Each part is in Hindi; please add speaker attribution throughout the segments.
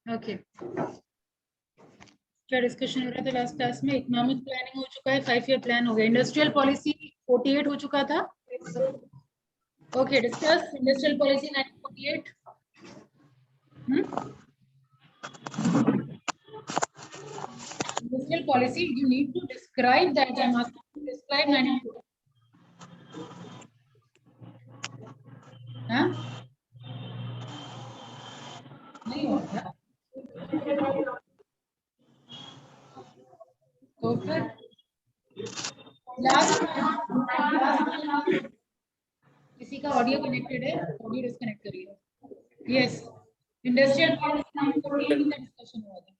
Speaker 1: ओके, क्या डिस्कशन हो रहा था लास्ट क्लास में? इकोनॉमिक प्लानिंग हो चुका है, 5 ईयर प्लान हो गया, इंडस्ट्रियल पॉलिसी 48 हो चुका था। Okay, discuss industrial policy 1948. Industrial policy, you need to describe that. I'm asking you to describe 1948. हाँ, नहीं होता तो फिर लास्ट किसी का ऑडियो कनेक्टेड है, ऑडियो डिस्कनेक्ट करिए. यस, इंडस्ट्रियल पॉलिसी 1948 का डिस्कशन हुआ था.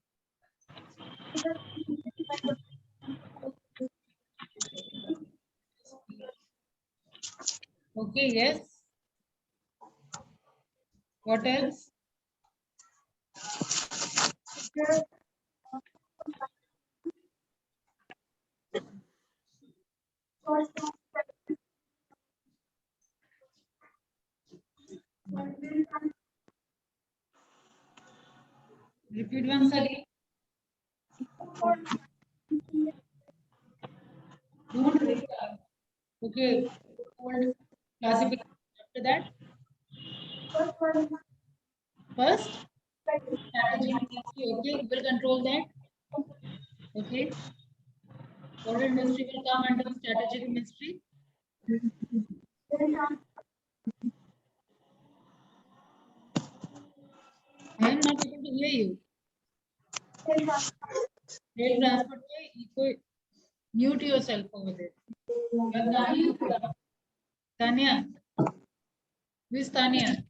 Speaker 1: Okay, yes. What else? Repeat once again. Don't restart. Okay. Old classification. After that, first strategy. Okay, who will control that? Okay. What industry will come under the strategic ministry? I am not able to hear you. Rail transport. Mute yourself over there. Tanya. Who is Tanya?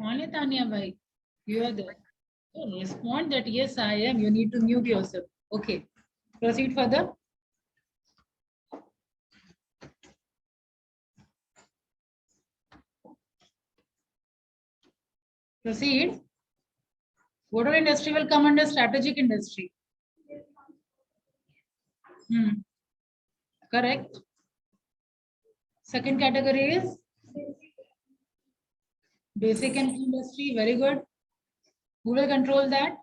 Speaker 1: Only Tanya, bhai. You are there. So respond that yes, I am. You need to mute yourself. Okay. Proceed further. Proceed. What all industry will come under strategic industry? Correct. Second category is basic and industry. Very good. Who will control that?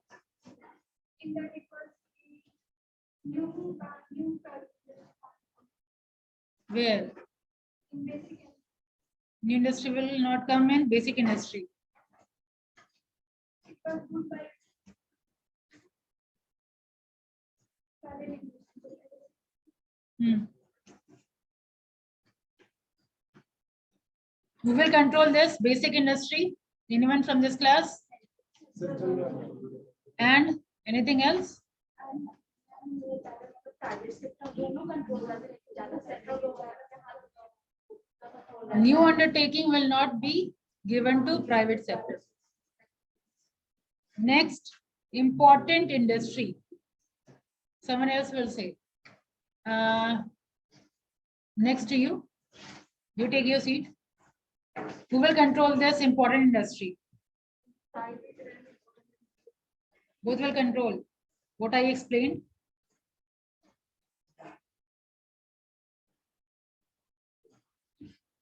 Speaker 1: Where? New industry will not come in basic industry. Who will control this basic industry? Anyone from this class? And anything else? New undertaking will not be given to private sector. Next, important industry. Someone else will say. Next to you. You take your seat. Who will control this important industry? Both will control. What I explained.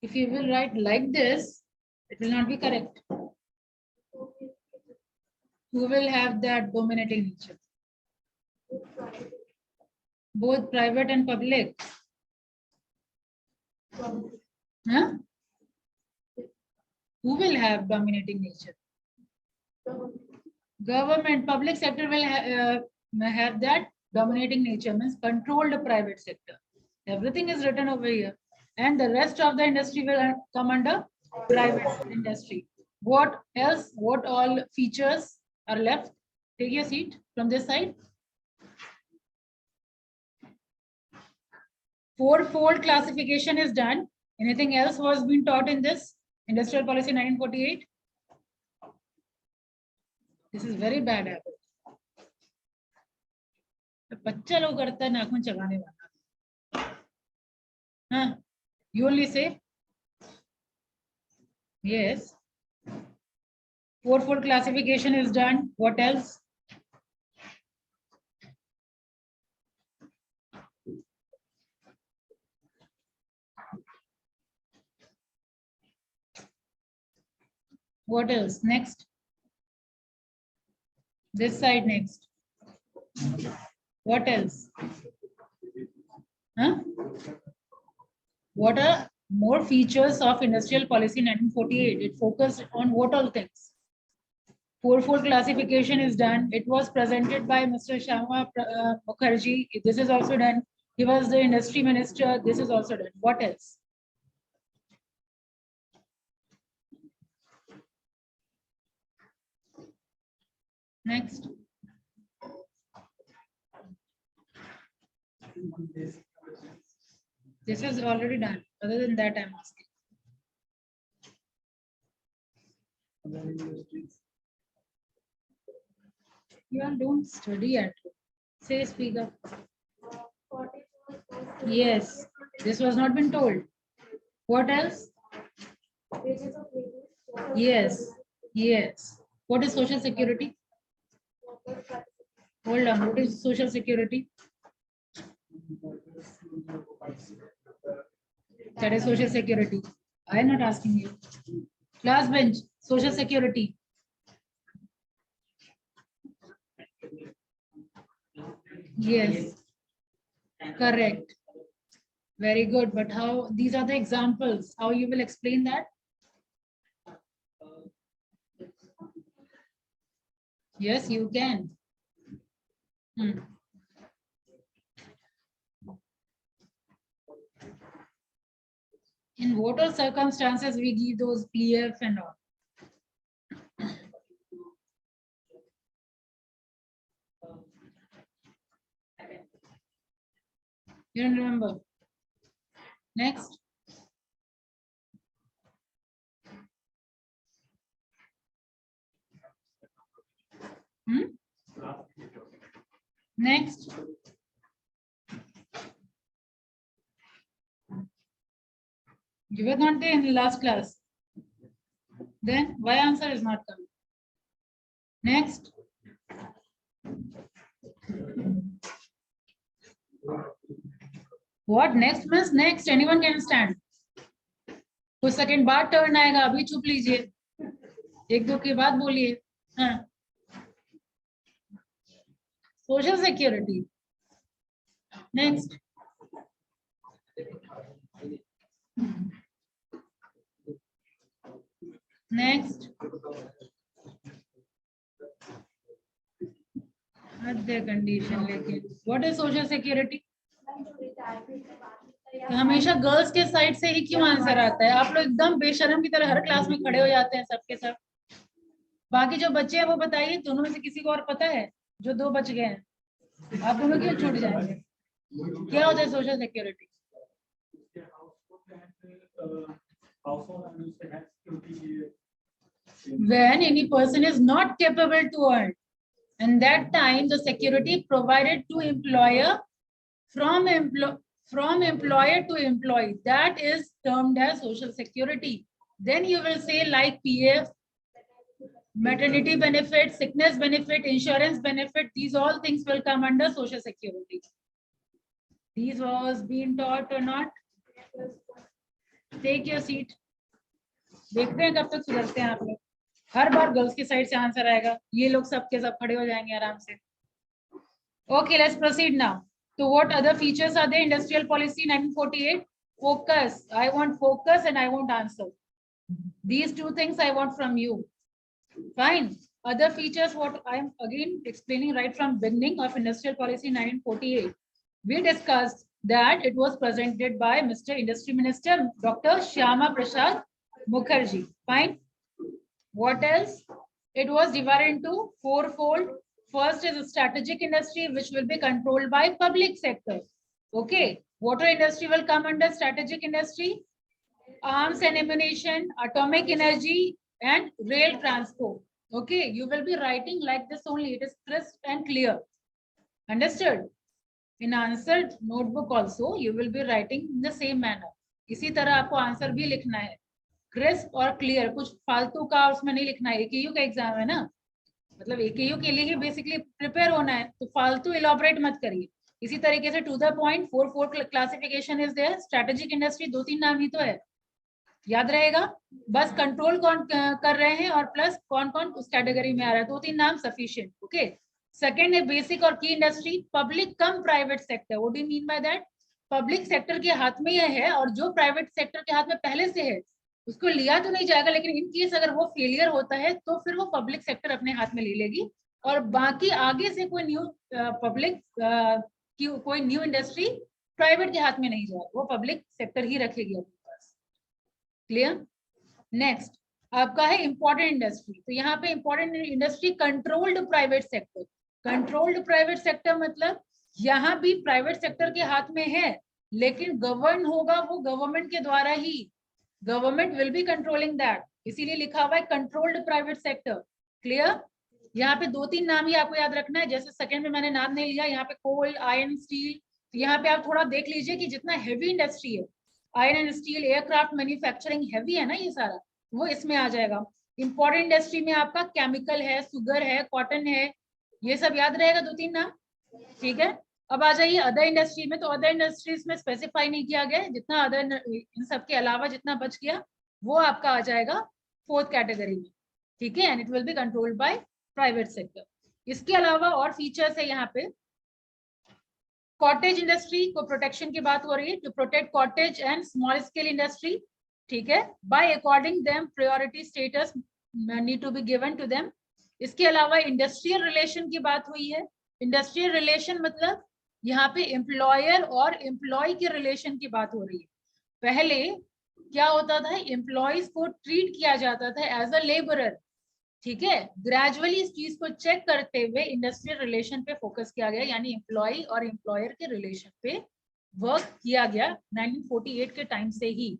Speaker 1: If you will write like this, it will not be correct. Who will have that dominating nature? Both private and public. Huh? Who will have dominating nature? Government, public sector will have that dominating nature, means control the private sector. Everything is written over here. And the rest of the industry will come under private industry. What else? What all features are left? Take your seat from this side. Fourfold classification is done. Anything else was being taught in this industrial policy 1948? This is very bad habit. बच्चा लोग करता है नाखून चबाने वाला. हाँ, you only say yes. Fourfold classification is done. What else? What else? Next. This side next. What else? Huh? What are more features of industrial policy 1948? It focused on what all things? Fourfold classification is done. It was presented by Mr. Shyama Mukherjee. This is also done. He was the industry minister. This is also done. What else? Next. This is already done. Other than that, I'm asking. You all don't study at all. Say, speak up. Yes, this was not been told. What else? Yes, yes. What is social security? Hold on. What is social security? That is social security. I am not asking you. Class bench, social security. Yes, correct. Very good. But how, these are the examples. How you will explain that? Yes, you can. In what all circumstances we give those PF and all? You don't remember? Next. Next. You were not there in the last class. Then why answer is not coming? Next. What next means next? Anyone can stand. कुछ सेकंड बाद टर्न आएगा, अभी चुप लीजिए, एक दो के बाद बोलिए. हाँ. Social security. Next. Next. Other condition लेकिन. What is social security? हमेशा गर्ल्स के साइड से ही क्यों आंसर आता है? आप लोग एकदम बेशरम की तरह हर क्लास में खड़े हो जाते हैं सबके सब. बाकी जो बच्चे हैं वो बताइए, दोनों में से किसी को और पता है? जो दो बच गए हैं, आप दोनों क्यों छूट जाएंगे? क्या होता है social security? When any person is not capable to earn, and that time the security provided to employer from employer to employee, that is termed as social security. Then you will say like PF, maternity benefit, sickness benefit, insurance benefit, these all things will come under social security. These was being taught or not? Take your seat. देखते हैं कब तक सुधरते हैं आप लोग. हर बार गर्ल्स की साइड से आंसर आएगा, ये लोग सबके सब खड़े हो जाएंगे आराम से. Okay, let's proceed now. So what other features are there? Industrial policy 1948. Focus. I want focus and I want answer. These two things I want from you. Fine. Other features, what I'm again explaining right from beginning of industrial policy 1948. We discussed that it was presented by Mr. Industry Minister Dr. Shyama Prasad Mukherjee. Fine. What else? It was divided into fourfold. First is a strategic industry, which will be controlled by public sector. Okay. Water industry will come under strategic industry. Arms and ammunition, atomic energy, and rail transport. Okay. You will be writing like this only. It is crisp and clear. Understood? In answer notebook also, you will be writing in the same manner. इसी तरह आपको आंसर भी लिखना है. क्रिस्प और क्लियर, कुछ फालतू का उसमें नहीं लिखना है. एकेयू का एग्जाम है ना, मतलब एकेयू के लिए ही बेसिकली प्रिपेयर होना है, तो फालतू इलॉबरेट मत करिए. इसी तरीके से to the point, 4 classification is there. Strategic industry 2-3 नाम ही तो है. याद रहेगा, बस कंट्रोल कौन कर रहे हैं और प्लस कौन कौन उस कैटेगरी में आ रहा है, 2-3 नाम सफिशिएंट। ओके, सेकंड है बेसिक और की industry, public come private sector. What do you mean by that? Public sector के हाथ में यह है और जो प्राइवेट सेक्टर के हाथ में पहले से है उसको लिया तो नहीं जाएगा, लेकिन इन केस अगर वो फेलियर होता है तो फिर वो पब्लिक सेक्टर अपने हाथ में ले लेगी और बाकी आगे से कोई न्यू पब्लिक की कोई न्यू इंडस्ट्री प्राइवेट के हाथ में नहीं जाएगा, वो पब्लिक सेक्टर ही रखेगी अपने पास। क्लियर? नेक्स्ट आपका है इंपॉर्टेंट इंडस्ट्री। तो यहाँ पे important industry controlled private sector. Controlled private sector मतलब यहाँ भी प्राइवेट सेक्टर के हाथ में है, लेकिन गवर्न होगा वो गवर्नमेंट के द्वारा ही, government will be controlling that, इसीलिए लिखा हुआ है कंट्रोल्ड प्राइवेट सेक्टर। क्लियर? यहाँ पे 2-3 नाम ही आपको याद रखना है, जैसे सेकंड में मैंने नाम नहीं लिया, यहाँ पे कोल, आयरन, स्टील। तो यहाँ पे आप थोड़ा देख लीजिए कि जितना हैवी इंडस्ट्री है, iron and steel, aircraft manufacturing, heavy है ना ये सारा, वो इसमें आ जाएगा। इंपॉर्टेंट इंडस्ट्री में आपका केमिकल है, सुगर है, कॉटन है, ये सब याद रहेगा 2-3 नाम। ठीक है, अब आ जाइए अदर इंडस्ट्री में। तो अदर इंडस्ट्रीज में स्पेसिफाई नहीं किया गया, जितना अदर इन सब के अलावा जितना बच गया वो आपका आ जाएगा फोर्थ कैटेगरी में। ठीक है, and it will be controlled by private sector. इसके अलावा और फीचर्स है यहाँ पे, कॉटेज इंडस्ट्री को प्रोटेक्शन की बात हो रही है, to protect cottage and small scale industry. ठीक है, by according them priority status need to be given to them. इसके अलावा इंडस्ट्रियल रिलेशन की बात हुई है। इंडस्ट्रियल रिलेशन मतलब यहाँ पे एम्प्लॉयर और एम्प्लॉय के रिलेशन की बात हो रही है। पहले क्या होता था, एम्प्लॉयज को ट्रीट किया जाता था एज अ लेबरर। ठीक है, ग्रेजुअली इस चीज को चेक करते हुए इंडस्ट्रियल रिलेशन पे फोकस किया गया, यानी एम्प्लॉय और एम्प्लॉयर के रिलेशन पे वर्क किया गया 1948 के टाइम से ही।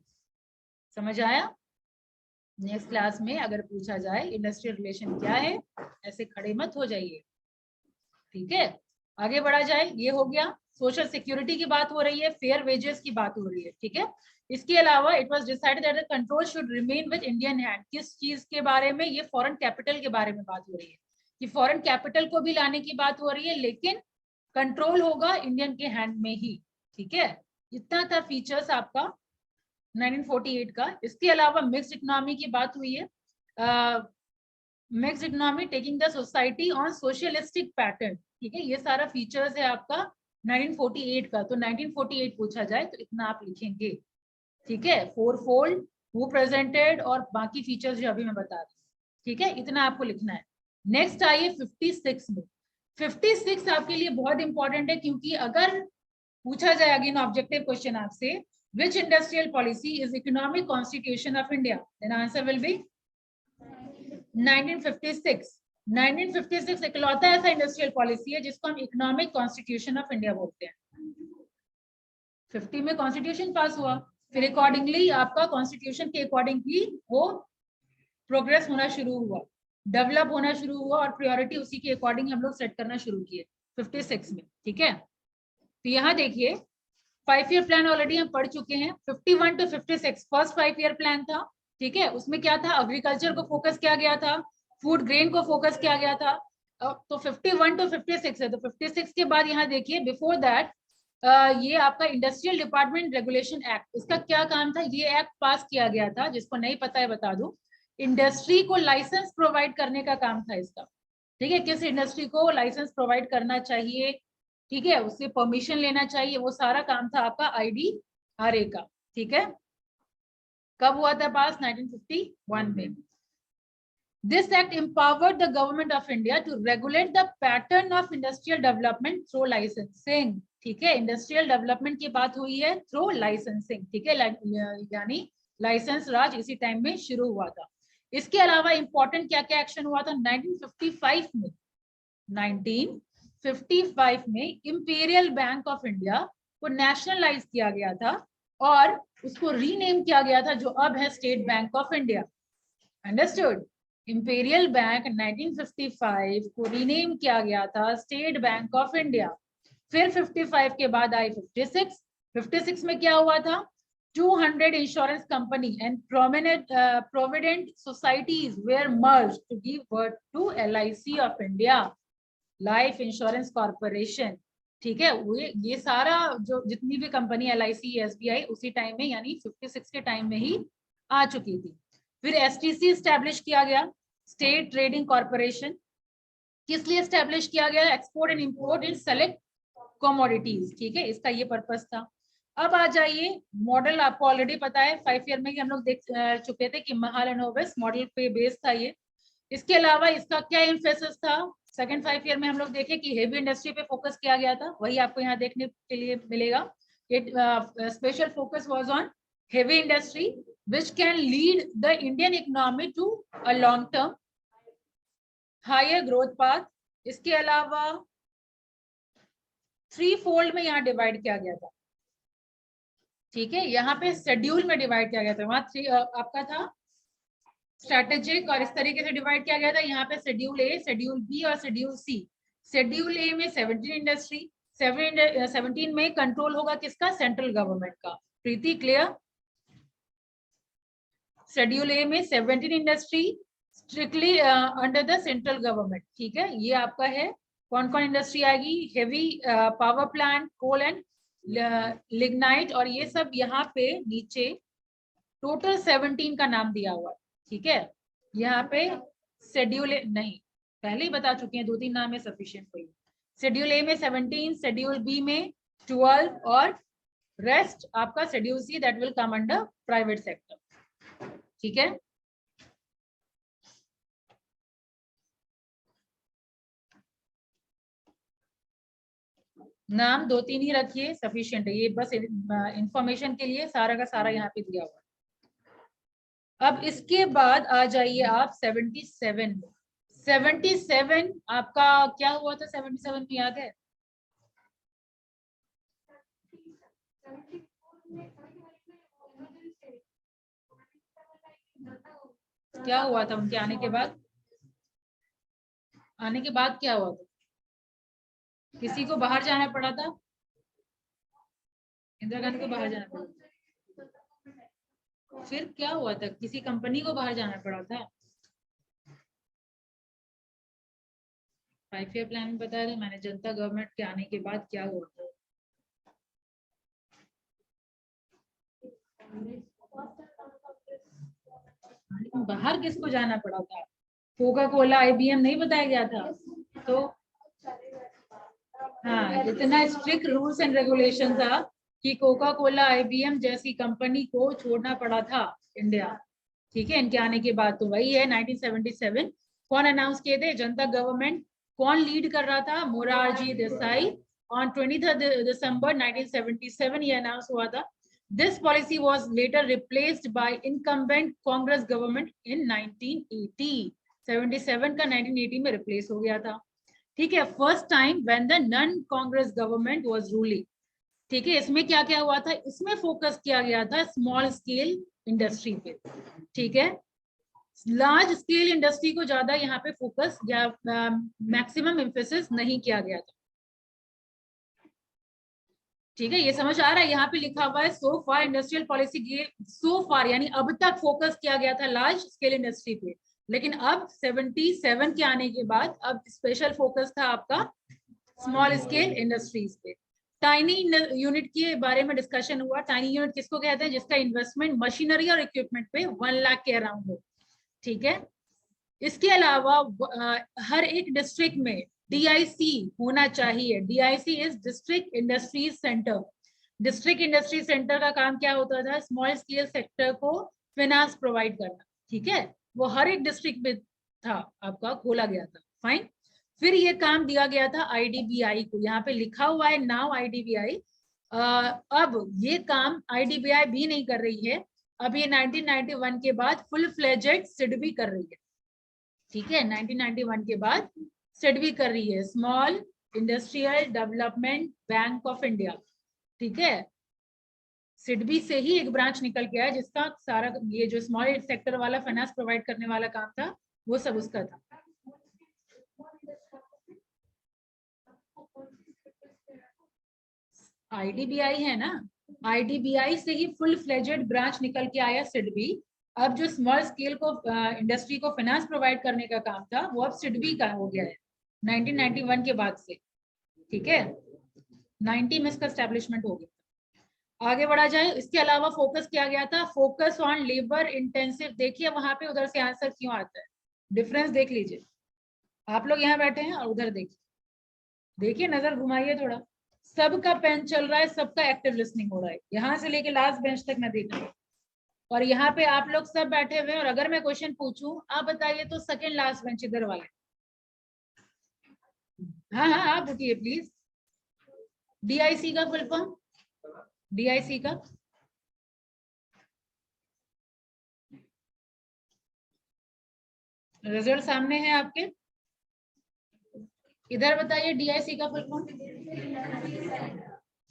Speaker 1: समझ आया? नेक्स्ट क्लास में अगर पूछा जाए इंडस्ट्रियल रिलेशन क्या है, ऐसे खड़े मत हो जाइए। ठीक है, आगे बढ़ा जाए। ये हो गया, सोशल सिक्योरिटी की बात हो रही है, फेयर वेजेस की बात हो रही है। ठीक है, इसके अलावा it was decided that the control should remain with Indian hand. किस चीज के बारे में? ये फॉरेन कैपिटल के बारे में बात हो रही है कि फॉरेन कैपिटल को भी लाने की बात हो रही है, लेकिन कंट्रोल होगा इंडियन के हैंड में ही। ठीक है, इतना था फीचर्स आपका 1948 का। इसके अलावा मिक्स्ड इकोनॉमी की बात हुई है। Mixed economy taking the society on socialistic pattern. ठीक है, ये सारा फीचर्स है आपका 1948 का। तो 1948 पूछा जाए तो इतना आप लिखेंगे। ठीक है, फोरफोल्ड, हु प्रेजेंटेड और बाकी फीचर्स जो अभी मैं बता रही हूँ। ठीक है, इतना आपको लिखना है। नेक्स्ट आइए 56 में। 56 आपके लिए बहुत इंपॉर्टेंट है, क्योंकि अगर पूछा जाए अगेन ऑब्जेक्टिव क्वेश्चन आपसे, which industrial policy is economic constitution of India, then answer will be 1956. 1956 इकलौता ऐसा इंडस्ट्रियल पॉलिसी है जिसको हम इकोनॉमिक कॉन्स्टिट्यूशन ऑफ इंडिया बोलते हैं। 50 में कॉन्स्टिट्यूशन पास हुआ, फिर अकॉर्डिंगली आपका कॉन्स्टिट्यूशन के अकॉर्डिंग ही वो प्रोग्रेस होना शुरू हुआ, डेवलप होना शुरू हुआ और प्रायोरिटी उसी के अकॉर्डिंग हम लोग सेट करना शुरू किए 56 में। ठीक है, तो यहाँ देखिए 5 ईयर प्लान ऑलरेडी हम पढ़ चुके हैं। 51 to 56 फर्स्ट 5 ईयर प्लान था। ठीक है, उसमें क्या था, एग्रीकल्चर को फोकस किया गया था, फूड ग्रेन को फोकस किया गया था। तो 51 to 56 है। तो 56 के बाद यहाँ देखिए बिफोर दैट ये आपका इंडस्ट्रियल डिपार्टमेंट रेगुलेशन एक्ट, इसका क्या काम था, ये एक्ट पास किया गया था, जिसको नहीं पता है बता दूं, इंडस्ट्री को लाइसेंस प्रोवाइड करने का काम था इसका। ठीक है, किस इंडस्ट्री को लाइसेंस प्रोवाइड करना चाहिए, ठीक है, उससे परमिशन लेना चाहिए, वो सारा काम था आपका IDRA का। ठीक है, कब हुआ था पास? 1951 में। This act empowered the government of India to regulate the pattern of industrial development through licensing. ठीक है, इंडस्ट्रियल डेवलपमेंट की बात हुई है थ्रू लाइसेंसिंग। ठीक है, यानी लाइसेंस राज इसी टाइम में शुरू हुआ था। इसके अलावा इंपॉर्टेंट क्या क्या एक्शन हुआ था 1955 में? 1955 में इंपीरियल बैंक ऑफ इंडिया को नेशनलाइज किया गया था और उसको रीनेम किया गया था, जो अब है state bank of India. Understood? Imperial bank 1955 को रीनेम किया गया था स्टेट बैंक ऑफ इंडिया। फिर 55 के बाद आई 56। 56 में क्या हुआ था, 200 insurance company and provident societies were merged to give birth to LIC of India, life insurance corporation. ठीक है, ये सारा जो जितनी भी कंपनी LIC, SBI उसी टाइम में यानी 56 के टाइम में ही आ चुकी थी। फिर एसटीसी स्टैब्लिश किया गया, स्टेट ट्रेडिंग कॉर्पोरेशन। किस लिए स्टैब्लिश किया गया? Export and import in select commodities, ठीक है, इसका ये पर्पस था। अब आ जाइए, मॉडल आपको ऑलरेडी पता है, 5 ईयर में ही हम लोग देख चुके थे कि महालनोबिस मॉडल पे बेस था ये। इसके अलावा इसका क्या एम्फेसिस था? सेकंड 5 ईयर में हम लोग देखे कि हेवी इंडस्ट्री पे फोकस किया गया था, वही आपको यहाँ देखने के लिए मिलेगा। It special focus was on heavy industry which can lead the Indian economy to a long term higher growth path. इसके अलावा 3 फोल्ड में यहाँ डिवाइड किया गया था, ठीक है, यहाँ पे शेड्यूल में डिवाइड किया गया था। वहां 3 आपका था स्ट्रेटेजिक और इस तरीके से डिवाइड किया गया था। यहाँ पे शेड्यूल ए, शेड्यूल बी और शेड्यूल सी। शेड्यूल ए में 17 इंडस्ट्री, 17 में कंट्रोल होगा किसका? सेंट्रल गवर्नमेंट का। प्रीति क्लियर? शेड्यूल ए में 17 industry strictly under the central government, ठीक है। ये आपका है कौन कौन इंडस्ट्री आएगी? Heavy power plant, coal and lignite, और ये सब यहाँ पे नीचे टोटल 17 का नाम दिया हुआ है, ठीक है। यहाँ पे शेड्यूल नहीं, पहले ही बता चुके हैं, 2-3 नाम है सफिशिएंट कोई। शेड्यूल ए में 17, शेड्यूल बी में 12 और रेस्ट आपका schedule see that will come under private sector, ठीक है। नाम 2-3 ही रखिए, सफिशिएंट है, ये बस इंफॉर्मेशन के लिए सारा का सारा यहाँ पे दिया हुआ है। अब इसके बाद आ जाइए आप 77 में। 77 आपका क्या हुआ था? 77 में याद है? क्या हुआ था उनके आने के बाद? आने के बाद क्या हुआ था? किसी को बाहर जाना पड़ा था? इंदिरा गांधी को बाहर जाना पड़ा? फिर क्या हुआ था? किसी कंपनी को बाहर जाना पड़ा था? 5 ईयर प्लान में बताया था मैंने, जनता गवर्नमेंट के आने के बाद क्या हुआ था। बाहर किसको जाना पड़ा था? कोका कोला, आईबीएम नहीं बताया गया था? तो हाँ, इतना स्ट्रिक्ट रूल्स एंड रेगुलेशन था कि कोका कोला, आईबीएम जैसी कंपनी को छोड़ना पड़ा था इंडिया, ठीक है, इनके आने के बाद। तो वही है 1977। कौन अनाउंस किए थे? जनता गवर्नमेंट। कौन लीड कर रहा था? मोरारजी देसाई। ऑन 23 दिसंबर 1977 ये अनाउंस हुआ था। This policy was later replaced by incumbent Congress government in 1980। 77 का 1980 में रिप्लेस हो गया था, ठीक है। First time when the non Congress government was ruling, ठीक है। इसमें क्या क्या हुआ था? इसमें फोकस किया गया था स्मॉल स्केल इंडस्ट्री पे, ठीक है। लार्ज स्केल इंडस्ट्री को ज्यादा यहाँ पे फोकस या मैक्सिमम एम्फेसिस नहीं किया गया था, ठीक है। ये समझ आ रहा है? यहाँ पे लिखा हुआ है सो फार इंडस्ट्रियल पॉलिसी, सो फार यानी अब तक फोकस किया गया था लार्ज स्केल इंडस्ट्री पे, लेकिन अब 77 के आने के बाद अब स्पेशल फोकस था आपका स्मॉल स्केल इंडस्ट्रीज पे। टाइनी यूनिट के बारे में डिस्कशन हुआ। टाइनी यूनिट किसको कहते हैं? जिसका इन्वेस्टमेंट मशीनरी और इक्विपमेंट पे 1 लाख के अराउंड हो, ठीक है। इसके अलावा हर एक डिस्ट्रिक्ट में डीआईसी होना चाहिए। DIC is district industries centre. District industry centre का काम क्या होता था? स्मॉल स्केल सेक्टर को फाइनेंस प्रोवाइड करना, ठीक है। वो हर एक डिस्ट्रिक्ट में था, आपका खोला गया था, फाइन। फिर ये काम दिया गया था आईडीबीआई को, यहाँ पे लिखा हुआ है नाउ आईडीबीआई। अब ये काम आईडीबीआई भी नहीं कर रही है, अब ये 1991 के बाद फुल फ्लेजेड सिडबी कर रही है, ठीक है। 1991 के बाद सिडबी कर रही है, small industrial development bank of India, ठीक है। सिडबी से ही एक ब्रांच निकल के आया जिसका सारा ये जो स्मॉल सेक्टर वाला फाइनेंस प्रोवाइड करने वाला काम था वो सब उसका था। आईडीबीआई है ना, आईडीबीआई से ही फुल फ्लेजेड ब्रांच निकल के आया सिडबी। अब जो स्मॉल स्केल को इंडस्ट्री को फाइनेंस प्रोवाइड करने का काम था वो अब सिडबी का हो गया है 1991 के बाद से, ठीक है। 90 में इसका एस्टेब्लिशमेंट हो गया। आगे बढ़ा जाए। इसके अलावा फोकस किया गया था फोकस ऑन लेबर इंटेंसिव। देखिए वहां पे उधर से आंसर क्यों आता है, डिफरेंस देख लीजिए। आप लोग यहाँ बैठे हैं और उधर देखिए, देखिए नजर घुमाइए थोड़ा। सबका पेन चल रहा है, सबका एक्टिव लिसनिंग हो रहा है, यहाँ से लेके लास्ट बेंच तक मैं देख रही हूँ। और यहाँ पे आप लोग सब बैठे हुए हैं, और अगर मैं क्वेश्चन पूछूं आप बताइए तो सेकंड लास्ट बेंच इधर वाले। हाँ हाँ आप उठिए प्लीज। डीआईसी का फुल फॉर्म, डीआईसी का रिजल्ट सामने है आपके, इधर बताइए डीआईसी का फुल फॉर्म।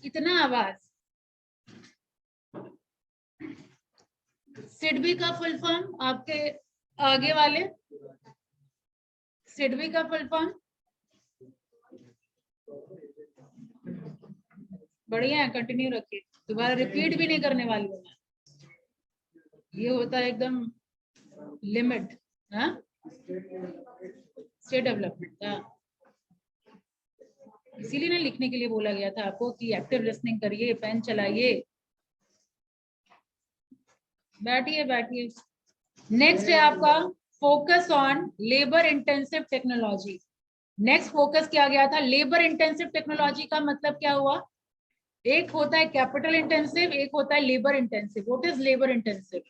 Speaker 1: कितना आवाज। सिडबी का फुल फॉर्म आपके आगे वाले, सिडबी का फुल फॉर्म। बढ़िया है, कंटिन्यू रखिए, दोबारा रिपीट भी नहीं करने वाली हूँ मैं, ये होता है एकदम लिमिट। हाँ स्टेट डेवलपमेंट, हाँ इसीलिए ना लिखने के लिए बोला गया था आपको कि एक्टिव लिसनिंग करिए, पेन चलाइए। बैठिए बैठिए। नेक्स्ट है आपका focus on labour intensive technology. Next focus किया गया था लेबर इंटेंसिव टेक्नोलॉजी का मतलब क्या हुआ, एक होता है कैपिटल इंटेंसिव, एक होता है labour intensive. What is labour intensive,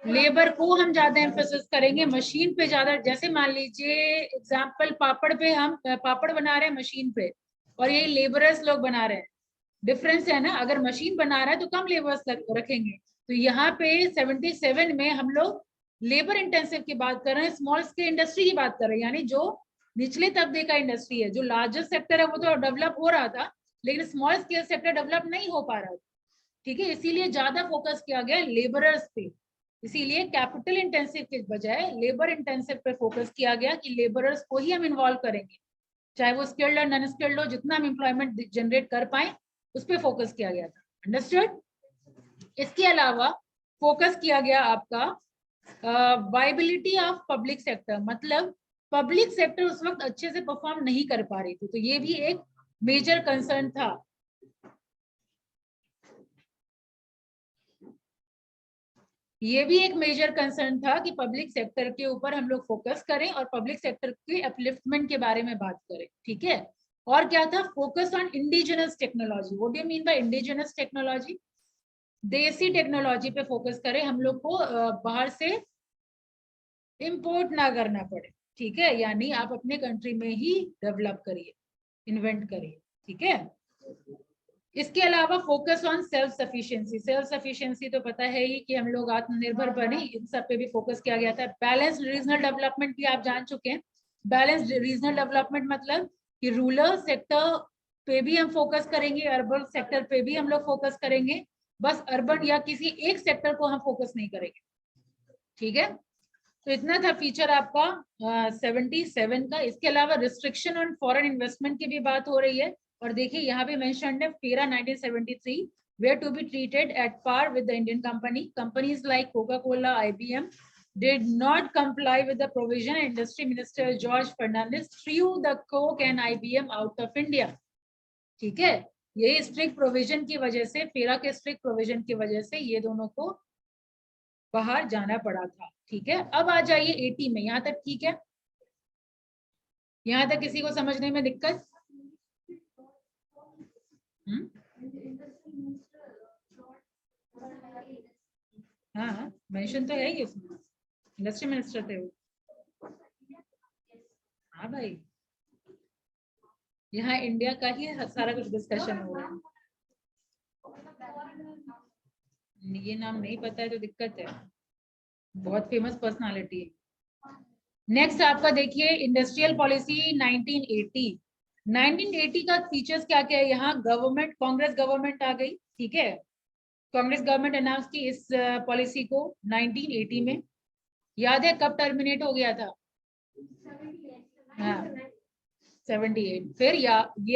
Speaker 1: labour को हम ज्यादा एम्फोसिस करेंगे, मशीन पे ज्यादा। जैसे मान लीजिए एग्जांपल पापड़ पे, हम पापड़ बना रहे हैं मशीन पे और ये लेबरर्स लोग बना रहे हैं, डिफरेंस है ना। अगर मशीन बना रहा है तो कम लेबर्स रखेंगे। तो यहाँ पे 77 में हम लोग लेबर इंटेंसिव की बात कर रहे हैं, स्मॉल स्केल इंडस्ट्री की बात कर रहे हैं, यानी जो निचले तबके का इंडस्ट्री है। जो लार्जेस्ट सेक्टर है वो तो डेवलप हो रहा था, लेकिन स्मॉल स्केल सेक्टर डेवलप नहीं हो पा रहा था। ठीक है, इसीलिए ज्यादा फोकस किया गया लेबरर्स पे। इसीलिए कैपिटल इंटेंसिव के बजाय लेबर इंटेंसिव पे फोकस किया गया कि लेबरर्स को ही हम इन्वॉल्व करेंगे, चाहे वो स्किल्ड और नॉन स्किल्ड हो, जितना हम एम्प्लॉयमेंट जनरेट कर पाए उस पर फोकस किया गया था। अंडरस्टूड। इसके अलावा फोकस किया गया आपका वाइबिलिटी ऑफ पब्लिक सेक्टर, मतलब पब्लिक सेक्टर उस वक्त अच्छे से परफॉर्म नहीं कर पा रही थी, तो ये भी एक मेजर कंसर्न था। ये भी एक मेजर कंसर्न था कि पब्लिक सेक्टर के ऊपर हम लोग फोकस करें और पब्लिक सेक्टर के अपलिफ्टमेंट के बारे में बात करें। ठीक है, और क्या था, focus on indigenous technology. What do you mean by indigenous technology, देसी टेक्नोलॉजी पे फोकस करें, हम लोग को बाहर से इंपोर्ट ना करना पड़े। ठीक है, यानी आप अपने कंट्री में ही डेवलप करिए, इन्वेंट करिए। ठीक है, इसके अलावा focus on self sufficiency. Self sufficiency तो पता है ही कि हम लोग आत्मनिर्भर बने, इन सब पे भी फोकस किया गया था। बैलेंस्ड रीजनल डेवलपमेंट भी आप जान चुके हैं। बैलेंस्ड रीजनल डेवलपमेंट मतलब कि रूरल सेक्टर पे भी हम फोकस करेंगे, अर्बन सेक्टर पे भी हम लोग फोकस करेंगे, बस अर्बन या किसी एक सेक्टर को हम फोकस नहीं करेंगे। ठीक है, तो इतना था फीचर आपका 77 का। इसके अलावा रिस्ट्रिक्शन ऑन फॉरेन इन्वेस्टमेंट की भी बात हो रही है, और देखिए यहाँ पे मेंशन्ड है फेरा 1973 were to be treated at par with the Indian company. Companies like Coca-Cola, IBM did not comply with the provision. Industry Minister George Fernandez threw the Coke and IBM out of India. ठीक है, ये स्ट्रिक्ट प्रोविजन की वजह से, फेरा के स्ट्रिक्ट प्रोविजन की वजह से ये दोनों को बाहर जाना पड़ा था। ठीक है, अब आ जाइए 80 में, यहाँ तक ठीक है, यहाँ तक किसी को समझने में दिक्कत? हाँ मेंशन तो है ही उसमें, इंडस्ट्री मिनिस्टर थे वो। हाँ भाई, यहाँ इंडिया का ही सारा कुछ डिस्कशन हो रहा है, ये नाम नहीं पता है तो दिक्कत है, बहुत फेमस पर्सनालिटी है। नेक्स्ट आपका देखिए इंडस्ट्रियल पॉलिसी 1980। 1980 का फीचर्स क्या क्या है, यहाँ गवर्नमेंट, कांग्रेस गवर्नमेंट आ गई। ठीक है, कांग्रेस गवर्नमेंट अनाउंस की इस पॉलिसी को 1980 में। याद है कब टर्मिनेट हो गया था? हाँ 78। फिर ये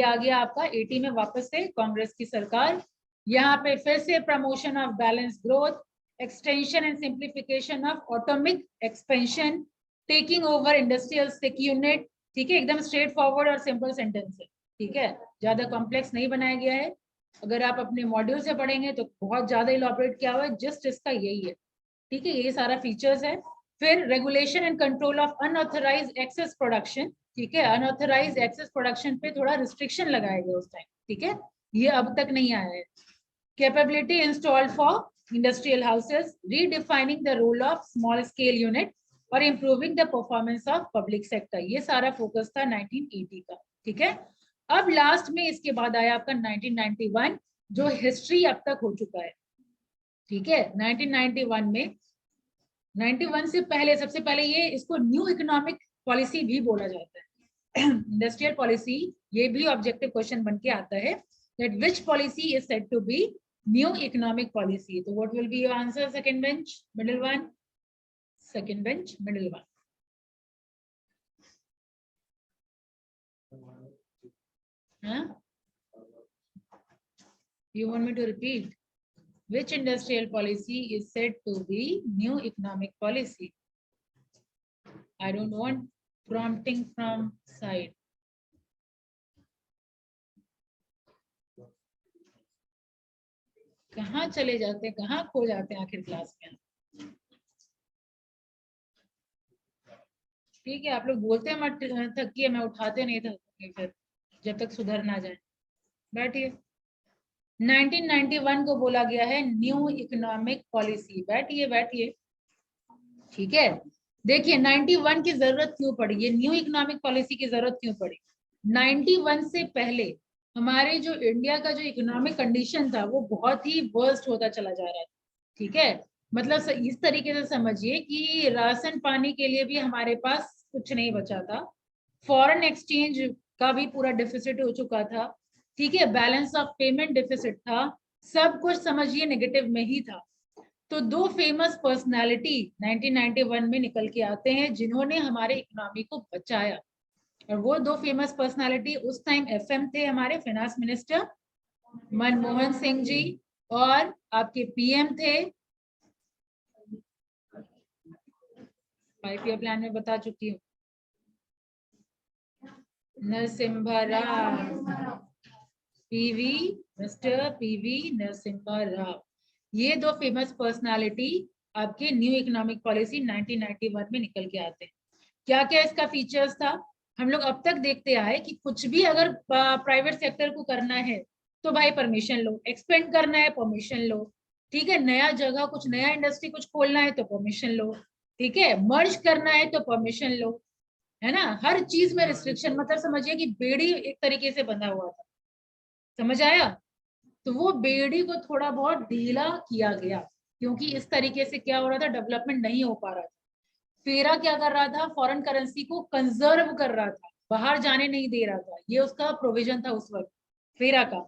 Speaker 1: आ गया आपका 80 में वापस से कांग्रेस की सरकार। यहाँ पे फिर से promotion of balance growth, extension and simplification of atomic expansion, taking over industrial unit. ठीक है, एकदम स्ट्रेट फॉरवर्ड और सिंपल सेंटेंस है। ठीक है, ज्यादा कॉम्प्लेक्स नहीं बनाया गया है। अगर आप अपने मॉड्यूल से पढ़ेंगे तो बहुत ज्यादा इलॉबरेट किया हुआ है, जस्ट इसका यही है, ठीक है, ये सारा फीचर्स है। फिर regulation and control of unauthorise access production, ठीक है, अनऑथराइज एक्सेस प्रोडक्शन पे थोड़ा रिस्ट्रिक्शन लगाया गया उस टाइम, ठीक है, ये अब तक नहीं आया है। Capability installed for industrial houses, redefining the role of small scale unit और improving the performance of public sector, ये सारा फोकस था 1980 का, ठीक है। अब लास्ट में इसके बाद आया आपका 1991, जो हिस्ट्री अब तक हो चुका है, ठीक है। 1991 में, 91 से पहले, सबसे पहले ये इसको न्यू इकोनॉमिक पॉलिसी भी बोला जाता है। इंडस्ट्रियल पॉलिसी, ये भी ऑब्जेक्टिव क्वेश्चन बन के आता है, that which policy is said to be new economic policy. So what will be your answer? Second bench, middle one, second bench, middle one. Huh? You want me to repeat? Which industrial policy is said to be new economic policy? I don't want prompting from side. कहाँ चले जाते हैं, कहाँ खो जाते हैं आखिर क्लास में? ठीक है, आप लोग बोलते हैं मत थकिए, मैं उठाते नहीं थकूंगी फिर जब तक सुधर ना जाए। बैठिए। 1991 को बोला गया है न्यू इकोनॉमिक पॉलिसी। बैठिए बैठिए, ठीक है। देखिए 91 की जरूरत क्यों पड़ी, ये न्यू इकोनॉमिक पॉलिसी की जरूरत क्यों पड़ी? 91 से पहले हमारे जो इंडिया का जो इकोनॉमिक कंडीशन था वो बहुत ही वर्स्ट होता चला जा रहा था, ठीक है। मतलब इस तरीके से समझिए कि राशन पानी के लिए भी हमारे पास कुछ नहीं बचा था, फॉरेन एक्सचेंज का भी पूरा डिफिसिट हो चुका था, ठीक है, बैलेंस ऑफ पेमेंट डिफिसिट था, सब कुछ समझिए नेगेटिव में ही था। तो दो फेमस पर्सनालिटी 1991 में निकल के आते हैं जिन्होंने हमारे इकोनॉमी को बचाया, और वो दो फेमस पर्सनालिटी उस टाइम एफएम थे, हमारे फाइनेंस मिनिस्टर मनमोहन सिंह जी, और आपके पीएम थे, 5 ईयर प्लान में बता चुकी हूँ, Narasimha Rao, PV, mister PV Narasimha Rao. ये दो फेमस पर्सनालिटी आपके न्यू इकोनॉमिक पॉलिसी 1991 में निकल के आते हैं। क्या क्या इसका फीचर्स था? हम लोग अब तक देखते आए कि कुछ भी अगर प्राइवेट सेक्टर को करना है तो भाई परमिशन लो, एक्सपेंड करना है परमिशन लो, ठीक है, नया जगह कुछ नया इंडस्ट्री कुछ खोलना है तो परमिशन लो, ठीक है, मर्ज करना है तो परमिशन लो, है ना, हर चीज में रिस्ट्रिक्शन, मतलब समझिए कि बेड़ी एक तरीके से बंधा हुआ था, समझ आया? तो वो बेड़ी को थोड़ा बहुत ढीला किया गया, क्योंकि इस तरीके से क्या हो रहा था, डेवलपमेंट नहीं हो पा रहा था। फेरा क्या कर रहा था, फॉरेन करेंसी को कंजर्व कर रहा था, बाहर जाने नहीं दे रहा था, ये उसका प्रोविजन था उस वक्त फेरा का।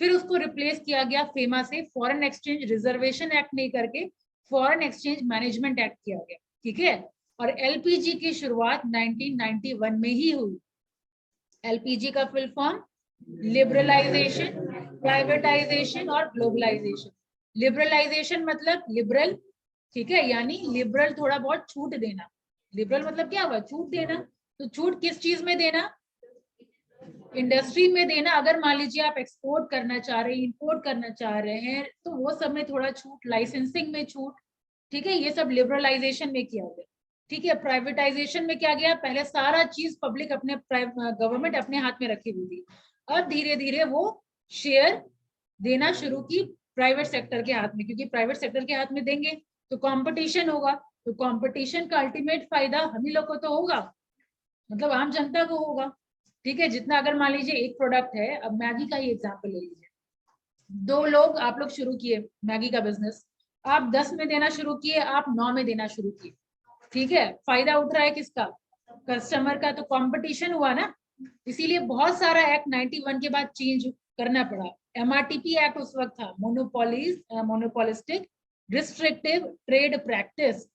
Speaker 1: फिर उसको रिप्लेस किया गया फेमा से, फॉरेन एक्सचेंज रिजर्वेशन एक्ट नहीं करके फॉरेन एक्सचेंज मैनेजमेंट एक्ट किया गया, ठीक है। और एलपीजी की शुरुआत 1991 में ही हुई। एलपीजी का फुल फॉर्म लिबरलाइजेशन, प्राइवेटाइजेशन और ग्लोबलाइजेशन। लिबरलाइजेशन मतलब लिबरल, ठीक है, यानी लिबरल थोड़ा बहुत छूट देना। लिबरल मतलब क्या हुआ, छूट देना। तो छूट किस चीज में देना? इंडस्ट्री में देना। अगर मान लीजिए आप एक्सपोर्ट करना चाह रहे हैं, इंपोर्ट करना चाह रहे हैं, तो वो सब में थोड़ा छूट, लाइसेंसिंग में छूट, ठीक है, ये सब लिबरलाइजेशन में किया गया, ठीक है। प्राइवेटाइजेशन में क्या गया, पहले सारा चीज पब्लिक अपने गवर्नमेंट अपने हाथ में रखी हुई थी, अब धीरे धीरे वो शेयर देना शुरू की प्राइवेट सेक्टर के हाथ में, क्योंकि प्राइवेट सेक्टर के हाथ में देंगे तो कंपटीशन होगा, तो कंपटीशन का अल्टीमेट फायदा हम ही लोग को तो होगा, मतलब आम जनता को होगा, ठीक है। जितना अगर मान लीजिए एक प्रोडक्ट है, अब मैगी का ही एग्जांपल ले लीजिए, दो लोग आप लोग शुरू किए मैगी का बिजनेस, आप 10 में देना शुरू किए, आप 9 में देना शुरू किए, ठीक है, फायदा उठ रहा है किसका, कस्टमर का, तो कंपटीशन हुआ ना। इसीलिए बहुत सारा एक्ट 91 के बाद चेंज करना पड़ा। एमआरटीपी एक्ट उस वक्त था, मोनोपोलिस्टिक रिस्ट्रिक्टिव ट्रेड प्रैक्टिस,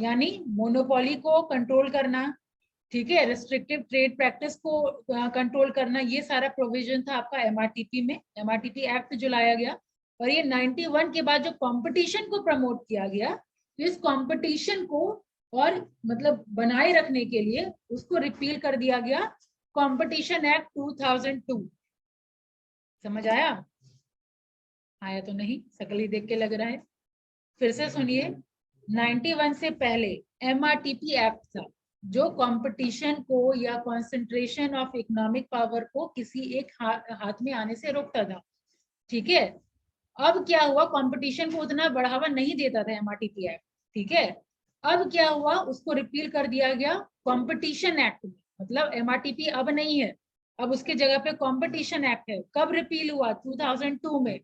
Speaker 1: यानी मोनोपोली को कंट्रोल करना, ठीक है, रिस्ट्रिक्टिव ट्रेड प्रैक्टिस को कंट्रोल करना, ये सारा प्रोविजन था आपका एमआरटीपी में, एमआरटीपी एक्ट जो लाया गया। और ये 91 के बाद जो कंपटीशन को प्रमोट किया गया, तो इस कंपटीशन को और मतलब बनाए रखने के लिए उसको रिपील कर दिया गया, कंपटीशन एक्ट 2002। समझ आया? आया तो नहीं, शकल ही देख के लग रहा है। फिर से सुनिए, 91 से पहले MRTP एक्ट था जो कंपटीशन को या कंसंट्रेशन ऑफ इकोनॉमिक पावर को किसी एक हाथ में आने से रोकता था। ठीक है, अब क्या हुआ, कंपटीशन को उतना बढ़ावा नहीं देता था MRTP एक्ट। ठीक है, अब क्या हुआ, उसको रिपील कर दिया गया कंपटीशन एक्ट में। मतलब MRTP अब नहीं है, अब उसके जगह पे कंपटीशन एक्ट है। कब रिपील हुआ? 2002 में।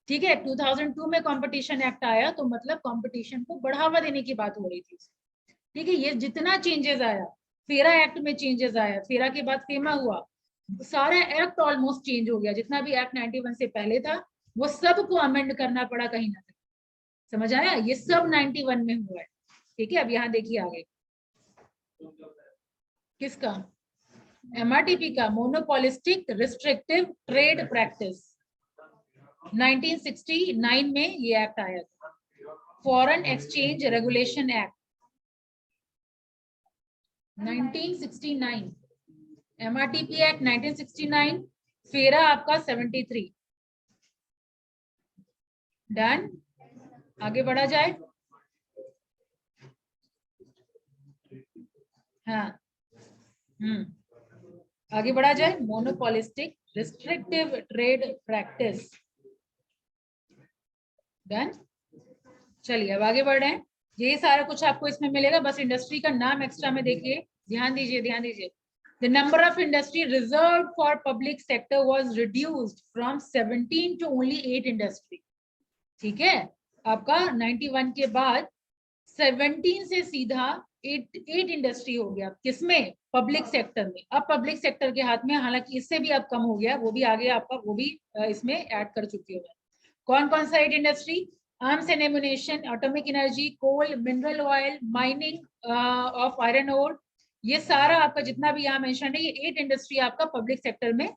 Speaker 1: ठीक है, 2002 में कंपटीशन एक्ट आया, तो मतलब कंपटीशन को बढ़ावा देने की बात हो रही थी। ठीक है, ये जितना चेंजेस आया, फेरा एक्ट में चेंजेस आया, फेरा के बाद फेमा हुआ, सारा एक्ट ऑलमोस्ट चेंज हो गया। जितना भी एक्ट 91 से पहले था वो सबको अमेंड करना पड़ा कहीं ना कहीं। समझ आया? ये सब 91 में हुआ है। ठीक है, अब यहाँ देखिए आगे किसका, MRTP का, मोनोपोलिस्टिक रिस्ट्रिक्टिव ट्रेड प्रैक्टिस। 1969 में ये एक्ट आया था, foreign exchange regulation act 1969, MRTP act 1969, फेरा आपका 73। डन, आगे बढ़ा जाए। हाँ, आगे बढ़ा जाए। Monopolistic restrictive trade practice. Done, चलिए अब आगे बढ़ रहे हैं। ये सारा कुछ आपको इसमें मिलेगा, बस इंडस्ट्री का नाम एक्स्ट्रा में देखिए, ध्यान दीजिए, ध्यान दीजिए। The number of industry reserved for public sector was reduced from 17 to only 8 industry. ठीक है, आपका 91 के बाद 17 से सीधा 8 इंडस्ट्री हो गया। किसमें? पब्लिक सेक्टर में। अब पब्लिक सेक्टर के हाथ में, हालांकि इससे भी अब कम हो गया, वो भी आगे आपका, वो भी इसमें ऐड कर चुकी हूँ। कौन कौन सा 8 industry? Arms and ammunition, atomic energy, coal, mineral oil, mining of iron ore, ये सारा आपका जितना भी यहाँ मेंशन है, ये 8 इंडस्ट्री आपका पब्लिक सेक्टर में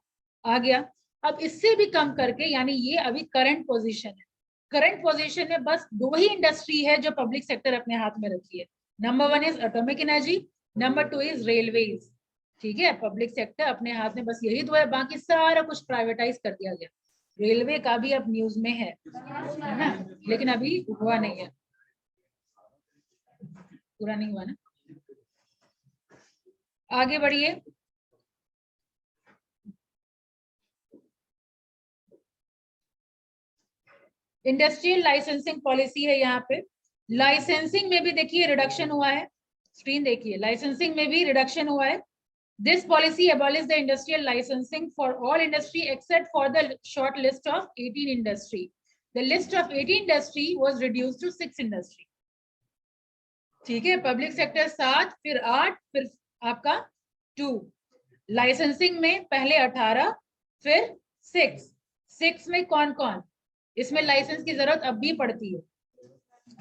Speaker 1: आ गया। अब इससे भी कम करके, यानी ये अभी करंट पोजीशन है, करंट पोजीशन में बस 2 ही इंडस्ट्री है जो पब्लिक सेक्टर अपने हाथ में रखी है। Number 1 is atomic energy, number 2 is railways. ठीक है, पब्लिक सेक्टर अपने हाथ में बस यही 2 है, बाकी सारा कुछ प्राइवेटाइज कर दिया गया। रेलवे का भी अब न्यूज में है ना, लेकिन अभी हुआ नहीं है, पूरा नहीं हुआ ना। आगे बढ़िए। इंडस्ट्रियल लाइसेंसिंग पॉलिसी है यहाँ पे। लाइसेंसिंग में भी देखिए रिडक्शन हुआ है, स्क्रीन देखिए, लाइसेंसिंग में भी रिडक्शन हुआ है। This policy abolished the industrial licensing for all industry except for the short list of 18 industry. The list of 18 industry was reduced to 6 industry. ठीक है, पब्लिक सेक्टर 7, फिर 8, फिर आपका 2। लाइसेंसिंग में पहले 18, फिर 6 में कौन कौन? इसमें लाइसेंस की जरूरत अब भी पड़ती है,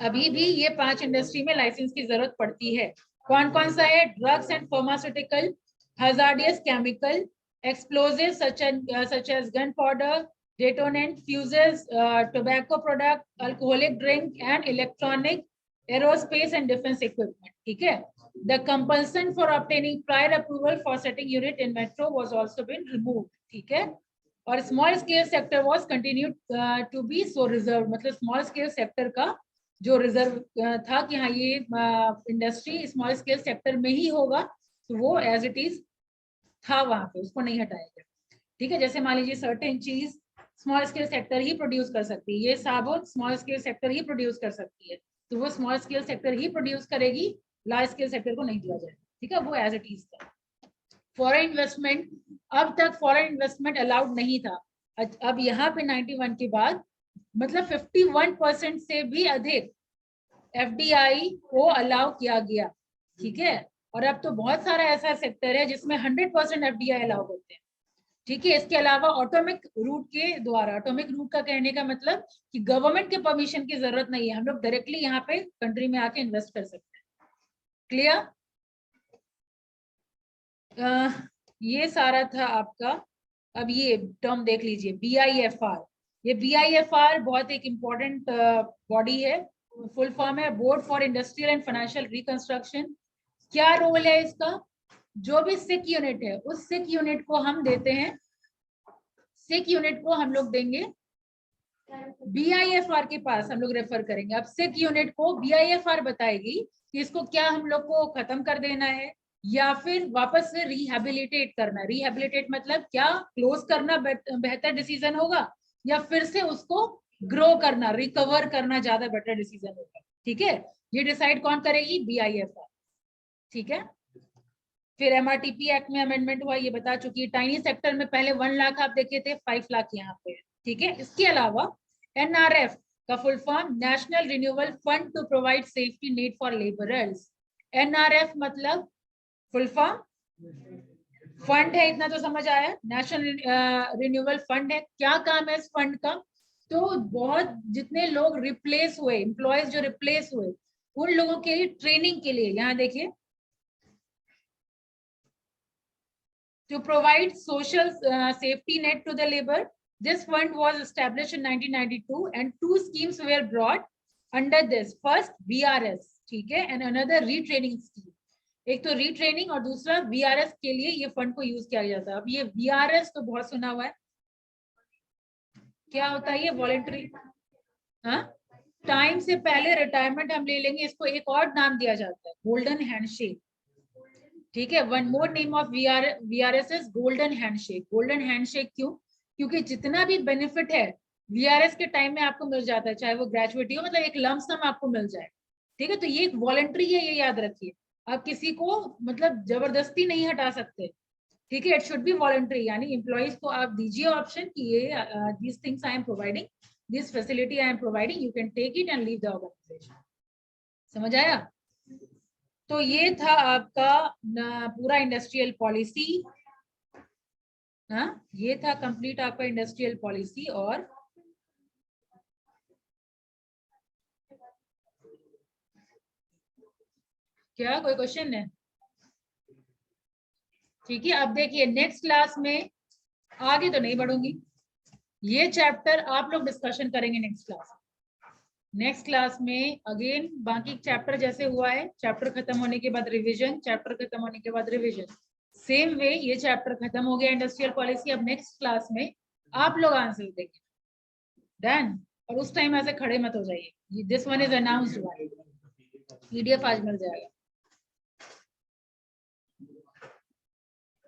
Speaker 1: अभी भी ये 5 इंडस्ट्री में लाइसेंस की जरूरत पड़ती है। कौन कौन सा है? Drugs and pharmaceutical, hazardous chemical, explosives such as gunpowder, detonant, fuses, tobacco product, alcoholic drink and electronic, aerospace and defense equipment. ठीक है, the compulsion for obtaining prior approval for setting unit in metro was also been removed. ठीक है, और small scale sector was continued to be so reserved. मतलब small scale sector का जो रिजर्व था कि हाँ ये इंडस्ट्री स्मॉल स्केल सेक्टर में ही होगा, तो वो एज इट इज था वहां पे, उसको नहीं हटाया गया। ठीक है, जैसे मान लीजिए सर्टेन चीज स्मॉल स्केल सेक्टर ही प्रोड्यूस कर सकती है, ये साबुन स्मॉल स्केल सेक्टर ही प्रोड्यूस कर सकती है, तो वो स्मॉल स्केल सेक्टर ही प्रोड्यूस करेगी, लार्ज स्केल सेक्टर को नहीं दिया जाए। ठीक है, वो एज इट इज था। फॉरेन इन्वेस्टमेंट, अब तक फॉरेन इन्वेस्टमेंट अलाउड नहीं था, अब यहाँ पे 91 के बाद मतलब 51% से भी अधिक FDI को अलाउ किया गया। ठीक है, और अब तो बहुत सारा ऐसा सेक्टर है जिसमें 100% FDI अलाउ होते हैं। ठीक है, इसके अलावा ऑटोमिक रूट के द्वारा, ऑटोमिक रूट का कहने का मतलब कि गवर्नमेंट के परमिशन की जरूरत नहीं है, हम लोग डायरेक्टली यहाँ पे कंट्री में आके इन्वेस्ट कर सकते हैं। क्लियर? ये सारा था आपका। अब ये टर्म देख लीजिए, BIFR। ये BIFR बहुत एक इम्पोर्टेंट बॉडी है, फुल फॉर्म है board for industrial and financial reconstruction. क्या रोल है इसका? जो भी सिक यूनिट है, उस सिक यूनिट को हम देते हैं, सिक यूनिट को हम लोग देंगे BIFR के पास हम लोग रेफर करेंगे। अब सिक यूनिट को BIFR बताएगी कि इसको क्या हम लोग को खत्म कर देना है या फिर वापस से रिहेबिलिटेट करना। रिहेबिलिटेट मतलब क्या, क्लोज करना बेहतर डिसीजन होगा या फिर से उसको ग्रो करना, रिकवर करना ज्यादा बेटर डिसीजन होगा। ठीक है, ये डिसाइड कौन करेगी? BIFR। ठीक है, फिर MRTP एक्ट में अमेंडमेंट हुआ, ये बता चुकी है। टाइनी सेक्टर में पहले 1 लाख आप देखे थे, 5 लाख यहाँ पे। ठीक है, इसके अलावा NRF का full form national renewal fund to provide safety net for labourers. NRF मतलब फुल फॉर्म फंड है, इतना तो समझ आया। नेशनल रिन्यूअल फंड है। क्या काम है इस फंड का? तो बहुत जितने लोग रिप्लेस हुए, एम्प्लॉयज जो रिप्लेस हुए, उन लोगों के लिए ट्रेनिंग के लिए, यहाँ देखिए, to provide social safety net to the labor. This fund was established in 1992 and 2 schemes were brought under this. First VRS, ठीक है, and another retraining scheme. एक तो रीट्रेनिंग और दूसरा VRS के लिए ये फंड को यूज किया जाता है। अब ये VRS तो बहुत सुना हुआ है, क्या होता है ये? वॉलेंट्री, हाँ, टाइम से पहले रिटायरमेंट हम ले लेंगे, इसको एक और नाम दिया जाता है, गोल्डन हैंडशेक। ठीक है, one more name of VRS is golden handshake. Golden handshake क्यों? क्योंकि जितना भी बेनिफिट है VRS के टाइम में आपको मिल जाता है, चाहे वो ग्रेजुएटी हो, मतलब एक लंप सम आपको मिल जाए। ठीक है, तो ये एक वॉलेंट्री है, ये याद रखिए। आप किसी को मतलब जबरदस्ती नहीं हटा सकते। ठीक है, इट शुड बी वॉलेंट्री, यानी एम्प्लॉइज को आप दीजिए ऑप्शन कि ये this things I am providing, this facility I am providing, you can take it and leave the organisation. समझ आया? तो ये था आपका पूरा इंडस्ट्रियल पॉलिसी। हाँ, ये था कंप्लीट आपका इंडस्ट्रियल पॉलिसी। और क्या कोई क्वेश्चन है? ठीक है, अब देखिए नेक्स्ट क्लास में, आगे तो नहीं बढ़ूंगी, ये चैप्टर आप लोग डिस्कशन करेंगे नेक्स्ट क्लास। नेक्स्ट क्लास में अगेन बाकी चैप्टर जैसे हुआ है, चैप्टर खत्म होने के बाद रिवीजन, चैप्टर खत्म होने के बाद रिवीजन, सेम वे ये चैप्टर खत्म हो गया इंडस्ट्रियल पॉलिसी। अब नेक्स्ट क्लास में आप लोग आंसर देंगे, डन। और उस टाइम ऐसे खड़े मत हो जाइए, this one is announced, PDF आज मिल जाएगा।